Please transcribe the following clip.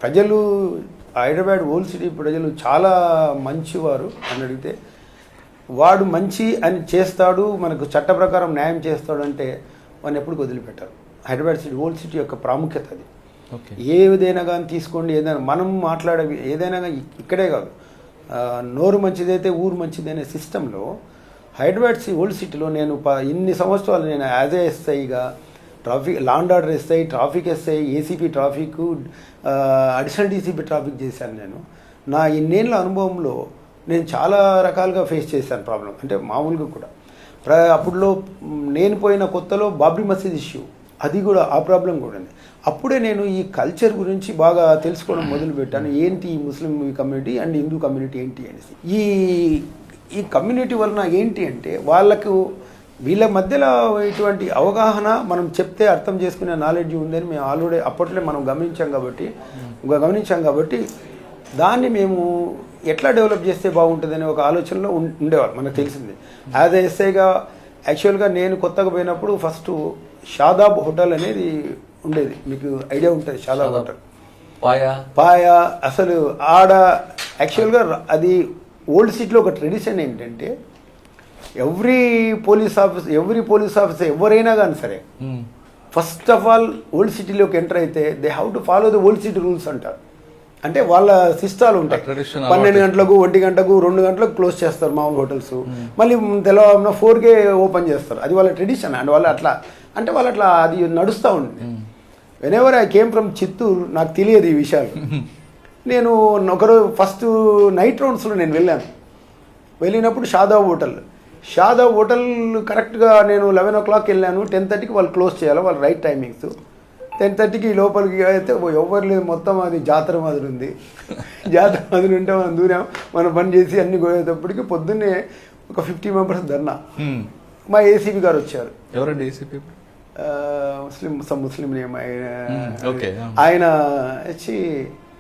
ప్రజలు Hyderabad old city ప్రజలు చాలా మంచివారు అని అడిగితే, వాడు మంచి అని చేస్తాడు, మనకు చట్ట ప్రకారం న్యాయం చేస్తాడు అంటే వాడిని ఎప్పుడు వదిలిపెట్టారు. హైదరాబాద్ సిటీ ఓల్డ్ సిటీ యొక్క ప్రాముఖ్యత అది. ఏదైనా కానీ తీసుకోండి, ఏదైనా మనం మాట్లాడేవి ఏదైనా కానీ ఇక్కడే కాదు, నోరు మంచిదైతే ఊరు మంచిది అనే సిస్టంలో హైదరాబాద్ ఓల్డ్ సిటీలో నేను ఇన్ని సంవత్సరాలు నేను యాజ్ ఏ ఎస్ఐగా traffic law and order SI, traffic SI, ACP traffic, additional DCP traffic చేశాను. నేను నా ఇన్నేళ్ళ అనుభవంలో నేను చాలా రకాలుగా ఫేస్ చేశాను ప్రాబ్లం. అంటే మామూలుగా కూడా అప్పుడులో నేను పోయిన కొత్తలో బాబ్రీ మసీద్ ఇష్యూ, అది కూడా ఆ ప్రాబ్లం కూడా ఉంది. అప్పుడే నేను ఈ కల్చర్ గురించి బాగా తెలుసుకోవడం మొదలుపెట్టాను. ఏంటి ఈ Muslim community and Hindu community ఏంటి అనేసి. ఈ కమ్యూనిటీ వలన ఏంటి అంటే వాళ్ళకు వీళ్ళ మధ్యలో ఇటువంటి అవగాహన మనం చెప్తే అర్థం చేసుకునే నాలెడ్జ్ ఉందని మేము ఆల్రెడీ అప్పట్లో మనం గమనించాం కాబట్టి దాన్ని మేము ఎట్లా డెవలప్ చేస్తే బాగుంటుందనే ఒక ఆలోచనలో ఉండేవారు. మనకు తెలిసింది యాజ్ ఎ ఎస్ఐగా. యాక్చువల్గా నేను కొత్తగా పోయినప్పుడు ఫస్ట్ షాదాబ్ హోటల్ అనేది ఉండేది, మీకు ఐడియా ఉంటుంది. షాదాబ్ హోటల్ పాయా అసలు ఆడ యాక్చువల్గా అది ఓల్డ్ సిటీలో ఒక ట్రెడిషన్ ఏంటంటే ఎవ్రీ పోలీస్ ఆఫీసర్ ఎవరైనా కానీ సరే ఫస్ట్ ఆఫ్ ఆల్ ఓల్డ్ సిటీలోకి ఎంటర్ అయితే they have to follow the old city rules అంటారు. అంటే వాళ్ళ సిస్టాలు ఉంటాయి. 12 గంటలకు 1 గంటకు 2 గంటలకు క్లోజ్ చేస్తారు మామూలు హోటల్స్. మళ్ళీ తెల్లవారున 4కే ఓపెన్ చేస్తారు. అది వాళ్ళ ట్రెడిషన్. అండ్ వాళ్ళు అట్లా అంటే వాళ్ళు అట్లా అది నడుస్తూ ఉంది. Whenever I came from Chittoor, నాకు తెలియదు ఈ విషయాలు. నేను ఒకరోజు ఫస్ట్ నైట్ రౌండ్స్లో నేను వెళ్ళినప్పుడు షాదాబ్ హోటల్ కరెక్ట్గా నేను 11 o'clock వెళ్ళాను. 10:30కి వాళ్ళు క్లోజ్ చేయాలి, వాళ్ళ రైట్ టైమింగ్స్. 10:30కి లోపలికి అయితే ఎవరు లేదు, మొత్తం అది జాతర మాదిరి ఉంది. జాతర మాదిరి ఉంటే మనం దూరం మన పని చేసి అన్ని పోయేటప్పటికి పొద్దున్నే ఒక 50 members ధర్నా. మా ఏసీపీ గారు వచ్చారు. ఎవరండి ఏసీపీ? ముస్లిం నేమ్ ఆయన వచ్చి